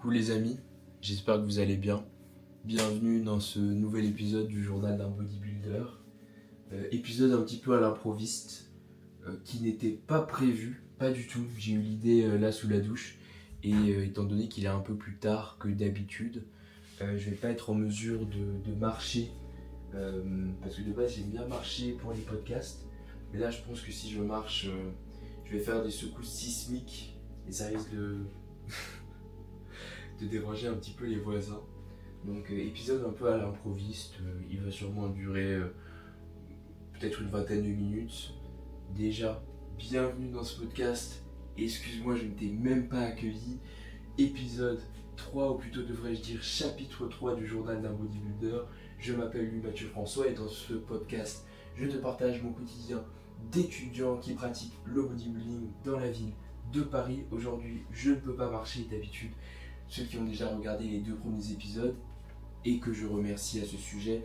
Coucou les amis, j'espère que vous allez bien. Bienvenue dans ce nouvel épisode du journal d'un bodybuilder. Épisode un petit peu à l'improviste, qui n'était pas prévu, pas du tout. J'ai eu l'idée là sous la douche et étant donné qu'il est un peu plus tard que d'habitude, je vais pas être en mesure de marcher parce que de base j'aime bien marcher pour les podcasts. Mais là je pense que si je marche, je vais faire des secousses sismiques et ça risque de déranger un petit peu les voisins. Donc épisode un peu à l'improviste, il va sûrement durer peut-être une vingtaine de minutes. Déjà, bienvenue dans ce podcast. Excuse-moi, je ne t'ai même pas accueilli. Épisode 3, ou plutôt devrais-je dire chapitre 3 du journal d'un bodybuilder. Je m'appelle Louis-Mathieu François et dans ce podcast, je te partage mon quotidien d'étudiant qui pratique le bodybuilding dans la ville de Paris. Aujourd'hui, je ne peux pas marcher d'habitude. Ceux qui ont déjà regardé les 2 premiers épisodes et que je remercie à ce sujet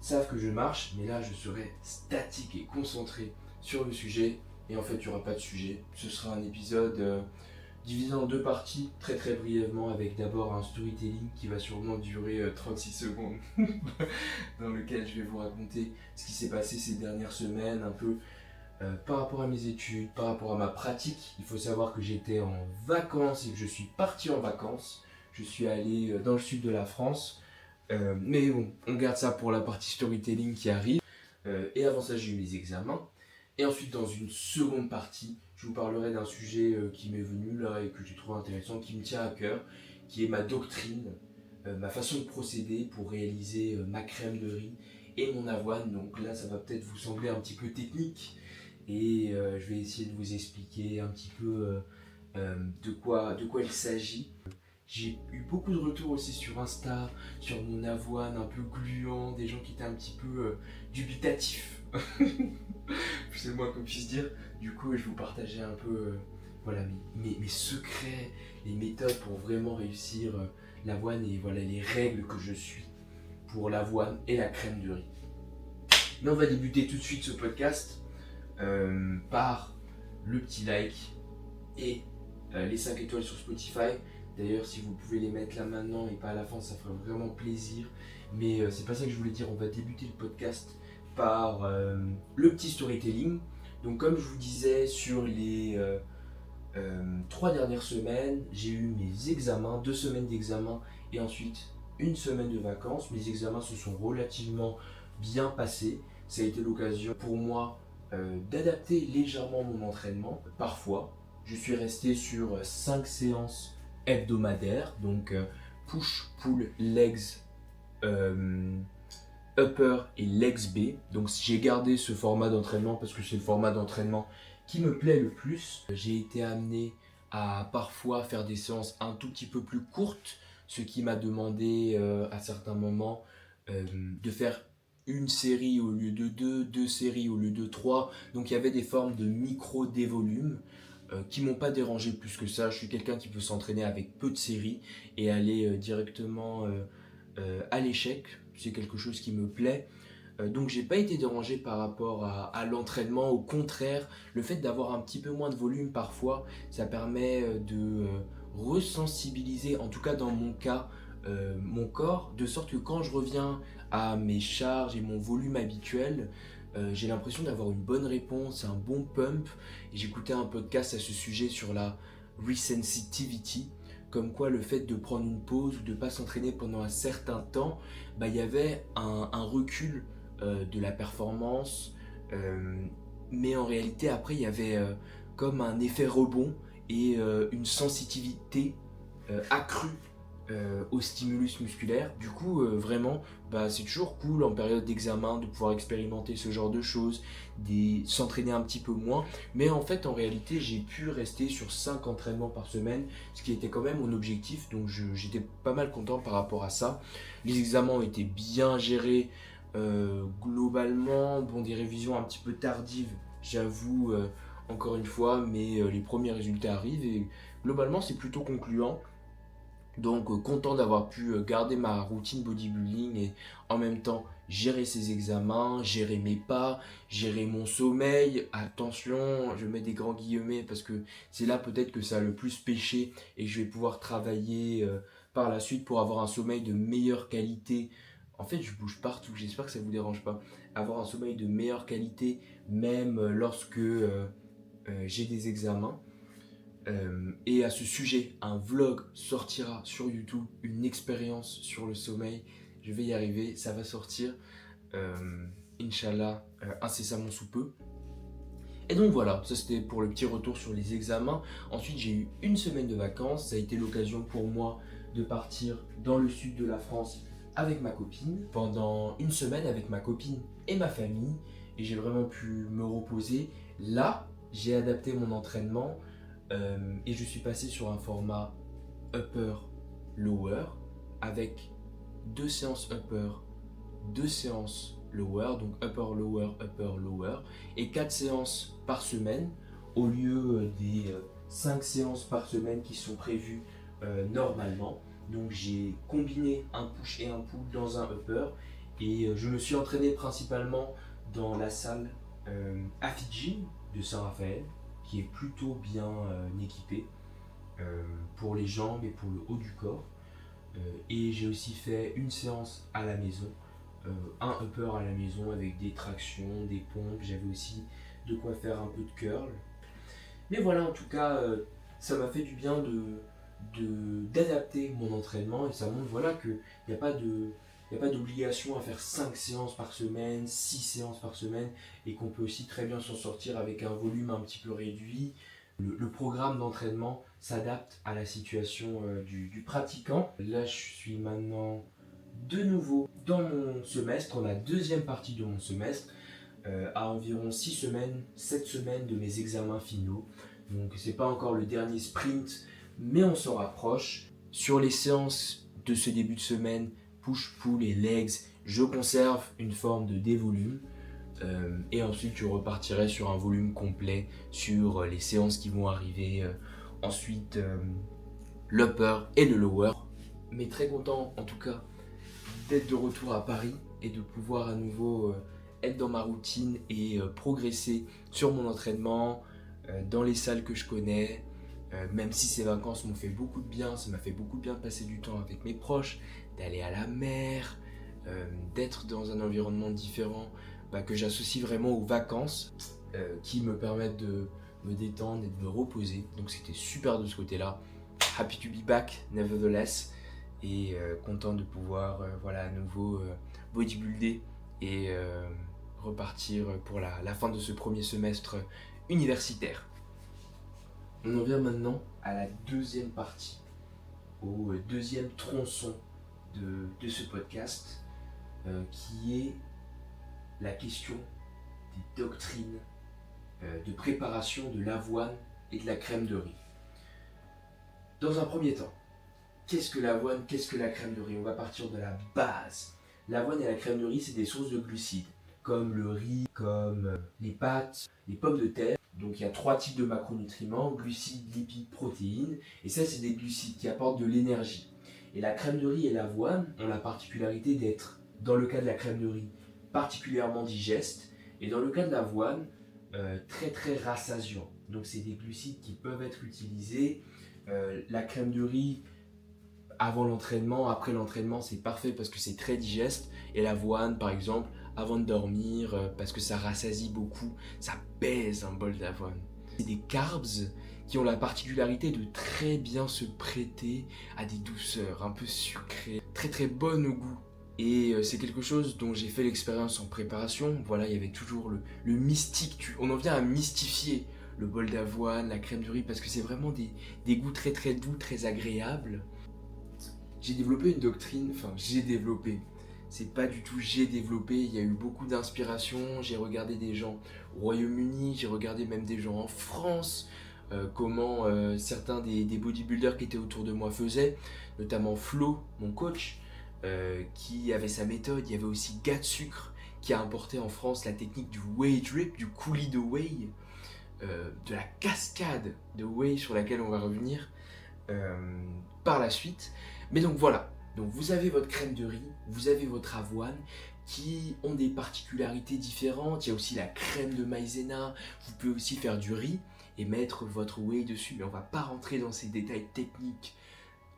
savent que je marche, mais là je serai statique et concentré sur le sujet. Et en fait, il n'y aura pas de sujet. Ce sera un épisode divisé en 2 parties, très brièvement, avec d'abord un storytelling qui va sûrement durer 36 secondes, dans lequel je vais vous raconter ce qui s'est passé ces dernières semaines, un peu par rapport à mes études, par rapport à ma pratique. Il faut savoir que j'étais en vacances et que je suis parti en vacances. Je suis allé dans le sud de la France. Mais bon, on garde ça pour la partie storytelling qui arrive. Et avant ça, j'ai eu mes examens. Et ensuite, dans une seconde partie, je vous parlerai d'un sujet qui m'est venu là et que j'ai trouvé intéressant, qui me tient à cœur, qui est ma doctrine, ma façon de procéder pour réaliser ma crème de riz et mon avoine. Donc là, ça va peut-être vous sembler un petit peu technique. Et je vais essayer de vous expliquer un petit peu de quoi il s'agit. J'ai eu beaucoup de retours aussi sur Insta, sur mon avoine un peu gluant, des gens qui étaient un petit peu dubitatifs, c'est le moins qu'on puisse dire. Du coup, je vais vous partager un peu voilà, mes secrets, les méthodes pour vraiment réussir l'avoine et voilà les règles que je suis pour l'avoine et la crème de riz. Mais on va débuter tout de suite ce podcast par le petit like et les 5 étoiles sur Spotify. D'ailleurs, si vous pouvez les mettre là maintenant et pas à la fin, ça ferait vraiment plaisir. Mais c'est pas ça que je voulais dire. On va débuter le podcast par le petit storytelling. Donc comme je vous disais, sur les 3 dernières semaines, j'ai eu mes examens, 2 semaines d'examen et ensuite une semaine de vacances. Mes examens se sont relativement bien passés. Ça a été l'occasion pour moi d'adapter légèrement mon entraînement. Parfois, je suis resté sur 5 séances hebdomadaires, donc push, pull, legs, upper et legs B. Donc j'ai gardé ce format d'entraînement parce que c'est le format d'entraînement qui me plaît le plus. J'ai été amené à parfois faire des séances un tout petit peu plus courtes, ce qui m'a demandé à certains moments de faire une série au lieu de 2 séries au lieu de 3. Donc il y avait des formes de micro-dévolume qui m'ont pas dérangé plus que ça. Je suis quelqu'un qui peut s'entraîner avec peu de séries et aller directement à l'échec. C'est quelque chose qui me plaît. Donc j'ai pas été dérangé par rapport à l'entraînement. Au contraire, le fait d'avoir un petit peu moins de volume parfois, ça permet de resensibiliser, en tout cas dans mon cas, mon corps, de sorte que quand je reviens à mes charges et mon volume habituel, j'ai l'impression d'avoir une bonne réponse, un bon pump. Et j'écoutais un podcast à ce sujet sur la resensitivity, comme quoi le fait de prendre une pause ou de ne pas s'entraîner pendant un certain temps, il y avait un recul de la performance, mais en réalité après il y avait comme un effet rebond et une sensitivité accrue au stimulus musculaire. Du coup vraiment c'est toujours cool en période d'examen de pouvoir expérimenter ce genre de choses, s'entraîner un petit peu moins, mais en fait en réalité j'ai pu rester sur 5 entraînements par semaine, ce qui était quand même mon objectif, donc j'étais pas mal content par rapport à ça. Les examens ont été bien gérés globalement, des révisions un petit peu tardives, j'avoue, encore une fois, mais les premiers résultats arrivent et globalement c'est plutôt concluant. Donc content d'avoir pu garder ma routine bodybuilding et en même temps gérer ses examens, gérer mes pas, gérer mon sommeil. Attention, je mets des grands guillemets parce que c'est là peut-être que ça a le plus pêché et je vais pouvoir travailler par la suite pour avoir un sommeil de meilleure qualité. En fait, je bouge partout, j'espère que ça ne vous dérange pas. Avoir un sommeil de meilleure qualité, même lorsque j'ai des examens. Et à ce sujet, un vlog sortira sur YouTube, une expérience sur le sommeil. Je vais y arriver, ça va sortir, Inch'Allah, incessamment sous peu. Et donc voilà, ça c'était pour le petit retour sur les examens. Ensuite, j'ai eu une semaine de vacances. Ça a été l'occasion pour moi de partir dans le sud de la France avec ma copine. Pendant une semaine avec ma copine et ma famille. Et j'ai vraiment pu me reposer. Là, j'ai adapté mon entraînement et je suis passé sur un format upper-lower avec 2 séances upper, 2 séances lower, donc upper-lower, upper-lower, et 4 séances par semaine au lieu des 5 séances par semaine qui sont prévues normalement. Donc j'ai combiné un push et un pull dans un upper et je me suis entraîné principalement dans la salle Afidji de Saint-Raphaël, qui est plutôt bien équipée pour les jambes et pour le haut du corps. Et j'ai aussi fait une séance à la maison, un upper à la maison avec des tractions, des pompes. J'avais aussi de quoi faire un peu de curl. Mais voilà, en tout cas, ça m'a fait du bien d'adapter mon entraînement et ça montre voilà, qu'il n'y a pas d'obligation à faire 5 séances par semaine, 6 séances par semaine et qu'on peut aussi très bien s'en sortir avec un volume un petit peu réduit. Le programme d'entraînement s'adapte à la situation du pratiquant. Là, je suis maintenant de nouveau dans mon semestre, la deuxième partie de mon semestre, à environ 6 semaines, 7 semaines de mes examens finaux. Donc, c'est pas encore le dernier sprint, mais on s'en rapproche. Sur les séances de ce début de semaine, push, pull et legs, je conserve une forme de dévolume. Et ensuite je repartirai sur un volume complet sur les séances qui vont arriver. Ensuite l'upper et le lower. Mais très content en tout cas d'être de retour à Paris et de pouvoir à nouveau être dans ma routine et progresser sur mon entraînement, dans les salles que je connais. Même si ces vacances m'ont fait beaucoup de bien, ça m'a fait beaucoup de bien de passer du temps avec mes proches, d'aller à la mer, d'être dans un environnement différent que j'associe vraiment aux vacances qui me permettent de me détendre et de me reposer. Donc c'était super de ce côté-là. Happy to be back, nevertheless. Et content de pouvoir à nouveau bodybuilder et repartir pour la fin de ce premier semestre universitaire. On en vient maintenant à la deuxième partie, au deuxième tronçon de ce podcast, qui est la question des doctrines de préparation de l'avoine et de la crème de riz. Dans un premier temps, qu'est-ce que l'avoine, qu'est-ce que la crème de riz? On va partir de la base. L'avoine et la crème de riz, c'est des sources de glucides, comme le riz, comme les pâtes, les pommes de terre. Donc il y a 3 types de macronutriments, glucides, lipides, protéines. Et ça, c'est des glucides qui apportent de l'énergie. Et la crème de riz et l'avoine ont la particularité d'être, dans le cas de la crème de riz, particulièrement digeste. Et dans le cas de l'avoine, très très rassasiant. Donc c'est des glucides qui peuvent être utilisés. La crème de riz, avant l'entraînement, après l'entraînement, c'est parfait parce que c'est très digeste. Et l'avoine, par exemple, avant de dormir, parce que ça rassasie beaucoup, ça pèse un bol d'avoine. C'est des carbs qui ont la particularité de très bien se prêter à des douceurs un peu sucrées, très très bonnes au goût. Et c'est quelque chose dont j'ai fait l'expérience en préparation. Voilà, il y avait toujours le mystique, on en vient à mystifier le bol d'avoine, la crème de riz, parce que c'est vraiment des goûts très très doux, très agréables. J'ai développé une doctrine, c'est pas du tout j'ai développé, il y a eu beaucoup d'inspiration, j'ai regardé des gens au Royaume-Uni, j'ai regardé même des gens en France, comment certains des bodybuilders qui étaient autour de moi faisaient, notamment Flo, mon coach, qui avait sa méthode. Il y avait aussi Gatsucre qui a importé en France la technique du whey drip, du coulis de whey, de la cascade de whey sur laquelle on va revenir par la suite. Mais donc voilà, donc vous avez votre crème de riz, vous avez votre avoine. qui ont des particularités différentes. Il y a aussi la crème de maïzena. Vous pouvez aussi faire du riz et mettre votre whey dessus. Mais on ne va pas rentrer dans ces détails techniques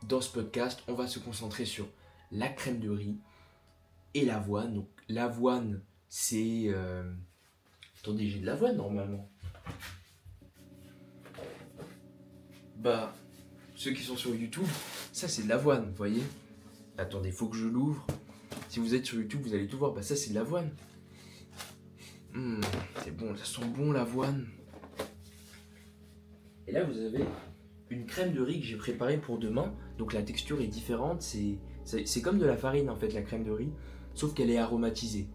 dans ce podcast. On va se concentrer sur la crème de riz et l'avoine. Donc l'avoine, c'est... Attendez, j'ai de l'avoine normalement. Bah, ceux qui sont sur YouTube, ça c'est de l'avoine, vous voyez. Attendez, il faut que je l'ouvre. Si vous êtes sur YouTube, vous allez tout voir. Bah ça c'est de l'avoine. C'est bon, ça sent bon l'avoine. Et là vous avez une crème de riz que j'ai préparée pour demain. Donc la texture est différente. C'est comme de la farine en fait, la crème de riz. Sauf qu'elle est aromatisée.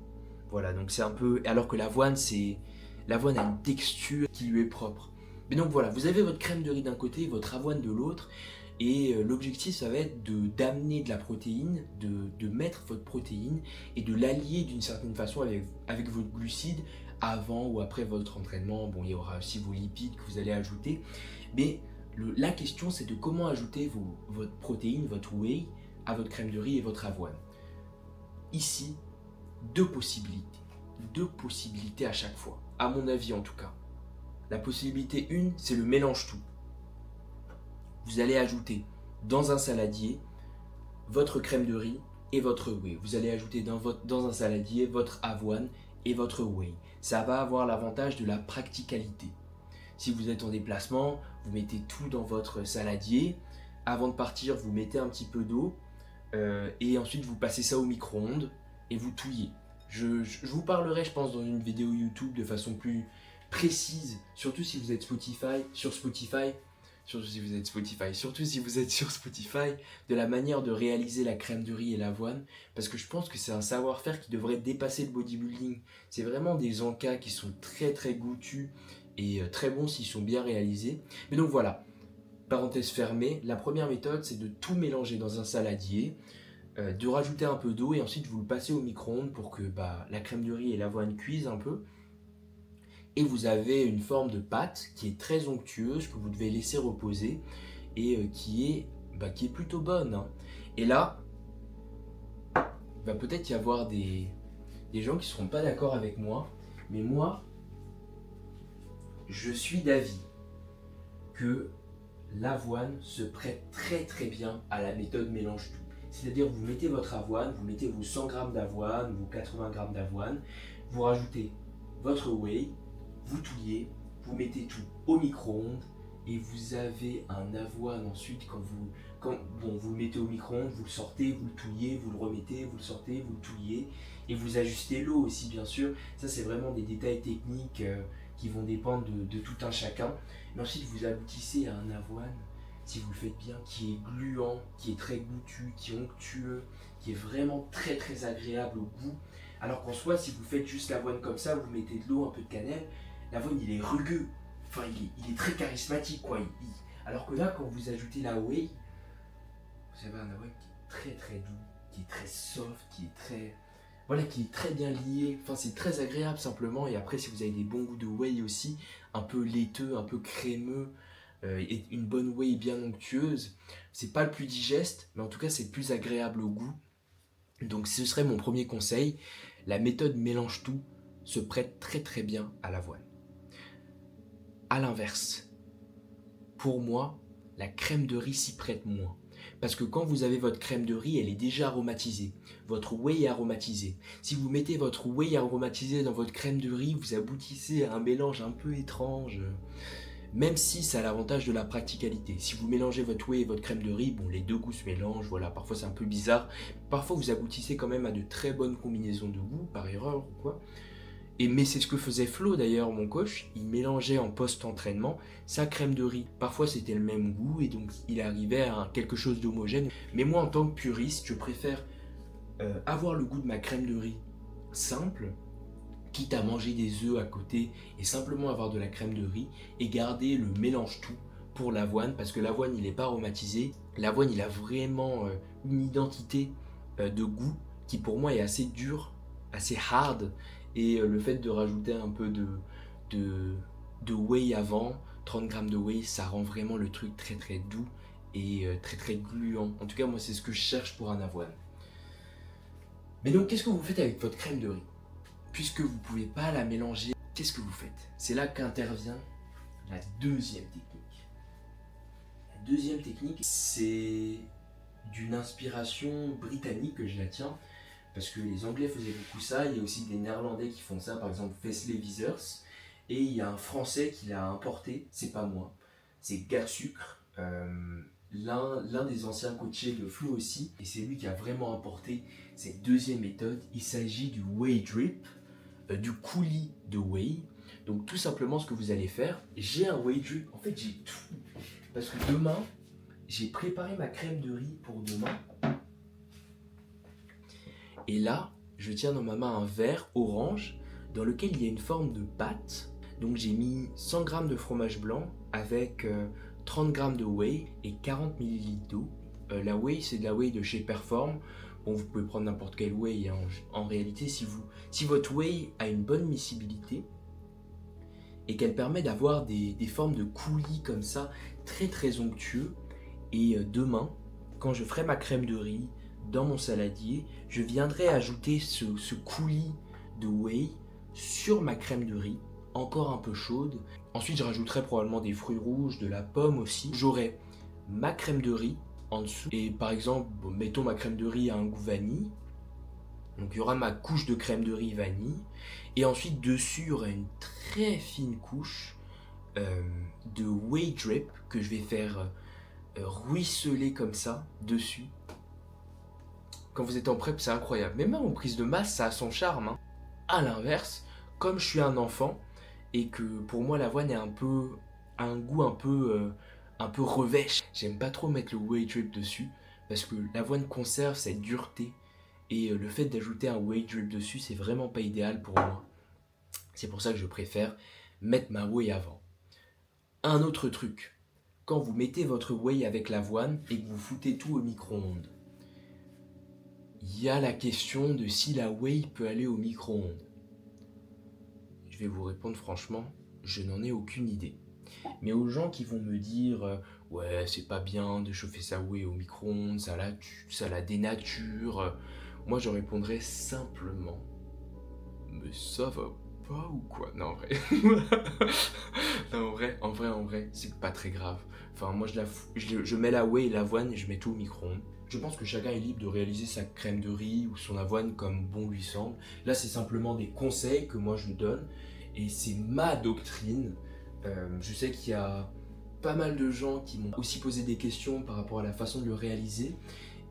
Voilà, donc c'est un peu... Alors que l'avoine, l'avoine a une texture qui lui est propre. Mais donc voilà, vous avez votre crème de riz d'un côté, votre avoine de l'autre. Et l'objectif, ça va être d'amener de la protéine, de mettre votre protéine et de l'allier d'une certaine façon avec votre glucide avant ou après votre entraînement. Bon, il y aura aussi vos lipides que vous allez ajouter. Mais la question, c'est de comment ajouter votre protéine, votre whey, à votre crème de riz et votre avoine. Ici, deux possibilités à chaque fois, à mon avis en tout cas. La possibilité 1, c'est le mélange tout. Vous allez ajouter dans un saladier votre crème de riz et votre whey. Vous allez ajouter dans un saladier votre avoine et votre whey. Ça va avoir l'avantage de la practicalité. Si vous êtes en déplacement, vous mettez tout dans votre saladier. Avant de partir, vous mettez un petit peu d'eau et ensuite vous passez ça au micro-ondes et vous touillez. Je vous parlerai, je pense, dans une vidéo YouTube de façon plus précise, surtout si vous êtes sur Spotify, de la manière de réaliser la crème de riz et l'avoine, parce que je pense que c'est un savoir-faire qui devrait dépasser le bodybuilding. C'est vraiment des encas qui sont très très goûtus et très bons s'ils sont bien réalisés. Mais donc voilà, parenthèse fermée, la première méthode c'est de tout mélanger dans un saladier, de rajouter un peu d'eau et ensuite vous le passez au micro-ondes pour que la crème de riz et l'avoine cuisent un peu. Et vous avez une forme de pâte qui est très onctueuse, que vous devez laisser reposer et qui est plutôt bonne. Hein. Et là, il va peut-être y avoir des gens qui ne seront pas d'accord avec moi, mais moi, je suis d'avis que l'avoine se prête très très bien à la méthode mélange tout. C'est-à-dire vous mettez votre avoine, vous mettez vos 100 g d'avoine, vos 80 g d'avoine, vous rajoutez votre whey, vous touillez, vous mettez tout au micro-ondes et vous avez un avoine ensuite quand vous le mettez au micro-ondes, vous le sortez, vous le touillez, vous le remettez, vous le sortez, vous le touillez et vous ajustez l'eau aussi bien sûr. Ça c'est vraiment des détails techniques qui vont dépendre de tout un chacun. Mais ensuite vous aboutissez à un avoine, si vous le faites bien, qui est gluant, qui est très goûtu, qui est onctueux, qui est vraiment très très agréable au goût. Alors qu'en soi, si vous faites juste l'avoine comme ça, vous mettez de l'eau, un peu de cannelle, l'avoine il est rugueux, enfin il est très charismatique quoi. Alors que là, quand vous ajoutez la whey, vous avez un avoine qui est très très doux, qui est très soft, qui est très bien lié. Enfin c'est très agréable simplement. Et après si vous avez des bons goûts de whey aussi, un peu laiteux, un peu crémeux, et une bonne whey bien onctueuse, c'est pas le plus digeste, mais en tout cas c'est plus agréable au goût. Donc ce serait mon premier conseil. La méthode mélange tout se prête très très bien à l'avoine. A l'inverse, pour moi, la crème de riz s'y prête moins. Parce que quand vous avez votre crème de riz, elle est déjà aromatisée. Votre whey est aromatisé. Si vous mettez votre whey aromatisé dans votre crème de riz, vous aboutissez à un mélange un peu étrange. Même si ça a l'avantage de la practicalité. Si vous mélangez votre whey et votre crème de riz, bon, les deux goûts se mélangent, voilà, parfois c'est un peu bizarre. Parfois vous aboutissez quand même à de très bonnes combinaisons de goûts, par erreur ou quoi. Mais c'est ce que faisait Flo d'ailleurs, mon coach. Il mélangeait en post-entraînement sa crème de riz. Parfois c'était le même goût et donc il arrivait à quelque chose d'homogène. Mais moi en tant que puriste, je préfère avoir le goût de ma crème de riz simple, quitte à manger des œufs à côté et simplement avoir de la crème de riz et garder le mélange tout pour l'avoine, parce que l'avoine il n'est pas aromatisé. L'avoine il a vraiment une identité de goût qui pour moi est assez dure, assez hard, et le fait de rajouter un peu de whey avant, 30 g de whey, ça rend vraiment le truc très très doux et très très gluant. En tout cas moi c'est ce que je cherche pour un avoine. Mais donc, qu'est-ce que vous faites avec votre crème de riz? Puisque vous ne pouvez pas la mélanger, qu'est-ce que vous faites? C'est là qu'intervient la deuxième technique. La deuxième technique, c'est d'une inspiration britannique que je la tiens, parce que les Anglais faisaient beaucoup ça, il y a aussi des Néerlandais qui font ça, par exemple Wesley Vissers, et il y a un Français qui l'a importé, c'est pas moi, c'est Gars Sucre, l'un des anciens coachés de Flo aussi, et c'est lui qui a vraiment apporté cette deuxième méthode. Il s'agit du whey drip, du coulis de whey. Donc tout simplement ce que vous allez faire, j'ai un whey drip, en fait j'ai tout, parce que demain, j'ai préparé ma crème de riz pour demain. Et là, je tiens dans ma main un verre orange dans lequel il y a une forme de pâte. Donc j'ai mis 100 g de fromage blanc avec 30 g de whey et 40 ml d'eau. La whey, c'est de la whey de chez Perform. Bon, vous pouvez prendre n'importe quel whey. Hein. En réalité, si votre whey a une bonne miscibilité et qu'elle permet d'avoir des formes de coulis comme ça, très très onctueux, et demain, quand je ferai ma crème de riz dans mon saladier, je viendrai ajouter ce coulis de whey sur ma crème de riz, encore un peu chaude. Ensuite, je rajouterai probablement des fruits rouges, de la pomme aussi. J'aurai ma crème de riz en dessous. Et par exemple, mettons ma crème de riz a un goût vanille. Donc il y aura ma couche de crème de riz vanille. Et ensuite, dessus, il y aura une très fine couche de whey drip que je vais faire ruisseler comme ça dessus. Quand vous êtes en prep, c'est incroyable. Mais même en prise de masse, ça a son charme. Hein. À l'inverse, comme je suis un enfant et que pour moi l'avoine est un goût un peu revêche, j'aime pas trop mettre le whey drip dessus parce que l'avoine conserve cette dureté et le fait d'ajouter un whey drip dessus, c'est vraiment pas idéal pour moi. C'est pour ça que je préfère mettre ma whey avant. Un autre truc. Quand vous mettez votre whey avec l'avoine et que vous foutez tout au micro-ondes, il y a la question de si la whey peut aller au micro-ondes. Je vais vous répondre franchement, je n'en ai aucune idée. Mais aux gens qui vont me dire ouais, c'est pas bien de chauffer sa whey au micro-ondes, ça la dénature, moi je répondrais simplement mais ça va pas ou quoi? Non, en vrai. Non, en vrai, c'est pas très grave. Enfin, moi, je mets la whey et l'avoine et je mets tout au micro-ondes. Je pense que chacun est libre de réaliser sa crème de riz ou son avoine comme bon lui semble. Là, c'est simplement des conseils que moi je donne et c'est ma doctrine. Je sais qu'il y a pas mal de gens qui m'ont aussi posé des questions par rapport à la façon de le réaliser.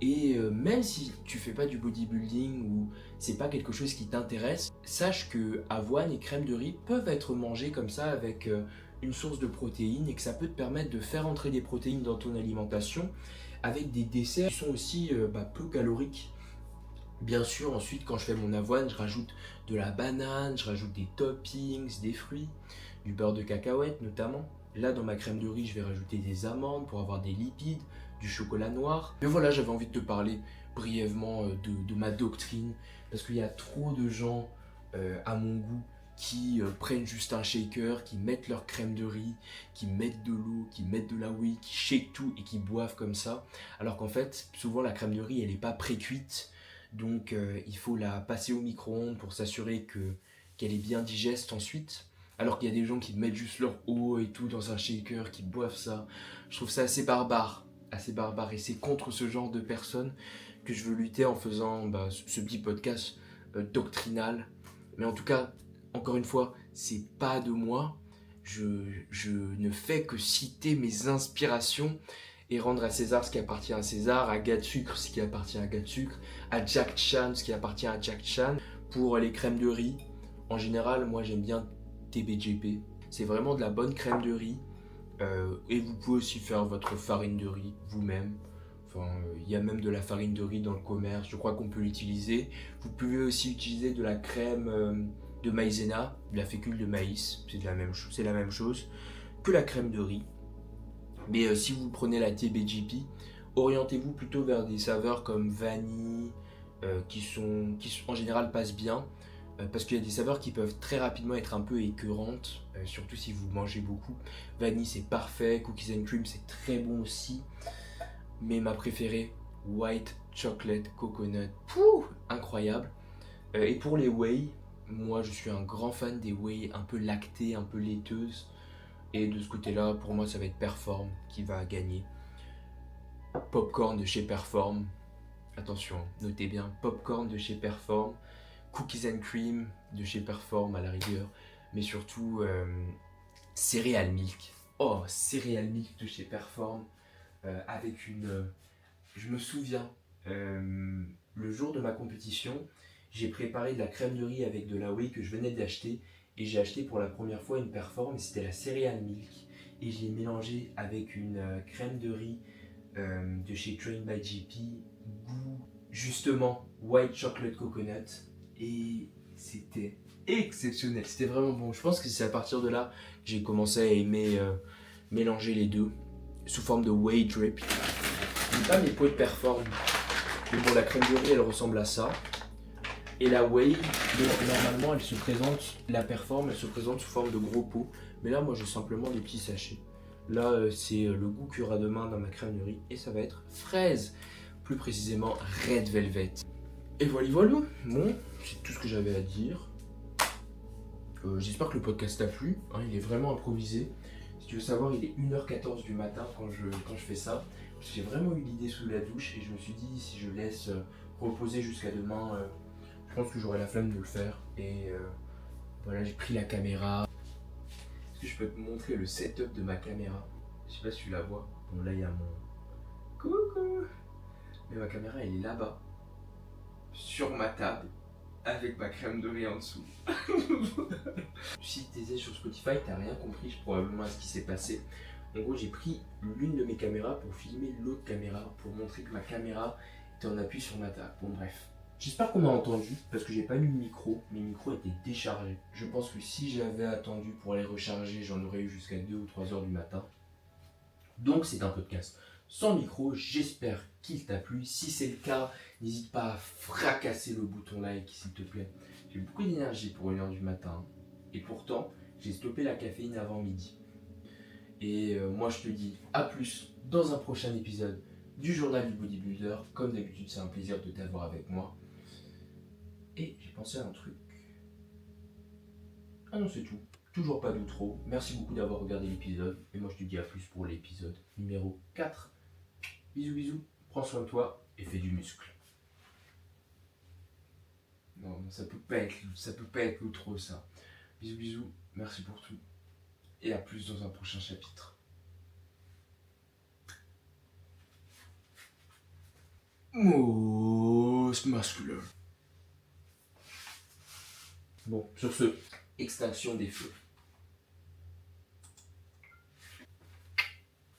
Et même si tu fais pas du bodybuilding ou c'est pas quelque chose qui t'intéresse, sache que avoine et crème de riz peuvent être mangés comme ça avec une source de protéines et que ça peut te permettre de faire entrer des protéines dans ton alimentation avec des desserts qui sont aussi peu caloriques. Bien sûr, ensuite quand je fais mon avoine, je rajoute de la banane, je rajoute des toppings, des fruits, du beurre de cacahuète notamment. Là dans ma crème de riz, je vais rajouter des amandes pour avoir des lipides, du chocolat noir. Mais voilà, j'avais envie de te parler brièvement de ma doctrine parce qu'il y a trop de gens à mon goût qui prennent juste un shaker, qui mettent leur crème de riz, qui mettent de l'eau, qui mettent de la whey, qui shake tout et qui boivent comme ça. Alors qu'en fait, souvent la crème de riz, elle n'est pas pré-cuite. Donc il faut la passer au micro-ondes pour s'assurer qu'elle est bien digeste ensuite. Alors qu'il y a des gens qui mettent juste leur eau et tout dans un shaker, qui boivent ça. Je trouve ça assez barbare. Et c'est contre ce genre de personnes que je veux lutter en faisant ce petit podcast doctrinal. Mais en tout cas, encore une fois, c'est pas de moi. Je ne fais que citer mes inspirations et rendre à César ce qui appartient à César, à Gars Sucre ce qui appartient à Gars Sucre, à Jack Chan ce qui appartient à Jack Chan. Pour les crèmes de riz, en général, moi j'aime bien TBJP. C'est vraiment de la bonne crème de riz. Et vous pouvez aussi faire votre farine de riz vous-même. Enfin, il y a même de la farine de riz dans le commerce, je crois qu'on peut l'utiliser. Vous pouvez aussi utiliser de la crème de maïzena, de la fécule de maïs, c'est la même chose que la crème de riz. Mais si vous prenez la TBJP, orientez-vous plutôt vers des saveurs comme vanille, qui en général passent bien. Parce qu'il y a des saveurs qui peuvent très rapidement être un peu écœurantes, surtout si vous mangez beaucoup. Vanille c'est parfait, cookies and cream c'est très bon aussi, mais ma préférée White Chocolate Coconut. Pouh, incroyable. Et pour les whey, moi je suis un grand fan des whey un peu lactées, un peu laiteuses. Et de ce côté-là, pour moi, ça va être Perform qui va gagner. Popcorn de chez Perform. Attention, notez bien, popcorn de chez Perform. Cookies and cream de chez Perform à la rigueur. Mais surtout, Cereal Milk. Oh, Cereal Milk de chez Perform. Avec une... je me souviens, le jour de ma compétition, j'ai préparé de la crème de riz avec de la whey que je venais d'acheter. Et j'ai acheté pour la première fois une Perform et c'était la Cereal Milk. Et je l'ai mélangé avec une crème de riz de chez Train by JP, goût justement White Chocolate Coconut. Et c'était exceptionnel, c'était vraiment bon. Je pense que c'est à partir de là que j'ai commencé à aimer mélanger les deux sous forme de whey drip. Je n'ai pas mes pots de Perform, mais bon, la crème de riz elle ressemble à ça. Et la whey, normalement, elle se présente, la Perform, elle se présente sous forme de gros pots. Mais là, moi, j'ai simplement des petits sachets. Là, c'est le goût qu'il y aura demain dans ma crème de riz. Et ça va être fraise, plus précisément Red Velvet. Et voilà. Bon, c'est tout ce que j'avais à dire. J'espère que le podcast t'a plu. Hein, il est vraiment improvisé. Si tu veux savoir, il est 1h14 du matin quand je fais ça. J'ai vraiment eu l'idée sous la douche et je me suis dit, si je laisse reposer jusqu'à demain... je pense que j'aurai la flemme de le faire et voilà, j'ai pris la caméra. Est-ce que je peux te montrer le setup de ma caméra? Je sais pas si tu la vois. Bon, là il y a mon coucou, mais ma caméra elle est là-bas sur ma table avec ma crème de riz en dessous. Si t'es sur Spotify, t'as rien compris probablement à ce qui s'est passé. En gros, j'ai pris l'une de mes caméras pour filmer l'autre caméra pour montrer que ma caméra était en appui sur ma table. Bon bref. J'espère qu'on m'a entendu parce que j'ai pas mis de micro, mes micros étaient déchargés. Je pense que si j'avais attendu pour les recharger, j'en aurais eu jusqu'à 2 ou 3 heures du matin. Donc c'est un podcast sans micro, j'espère qu'il t'a plu. Si c'est le cas, n'hésite pas à fracasser le bouton like s'il te plaît. J'ai beaucoup d'énergie pour 1h du matin et pourtant j'ai stoppé la caféine avant midi. Et moi je te dis à plus dans un prochain épisode du journal du bodybuilder. Comme d'habitude, c'est un plaisir de t'avoir avec moi. Et j'ai pensé à un truc. Ah non, c'est tout. Toujours pas d'outro. Merci beaucoup d'avoir regardé l'épisode. Et moi, je te dis à plus pour l'épisode numéro 4. Bisous, bisous. Prends soin de toi et fais du muscle. Non, ça peut pas être l'outro, ça. Bisous, bisous. Merci pour tout. Et à plus dans un prochain chapitre. Most muscular. Bon, sur ce, extinction des feux.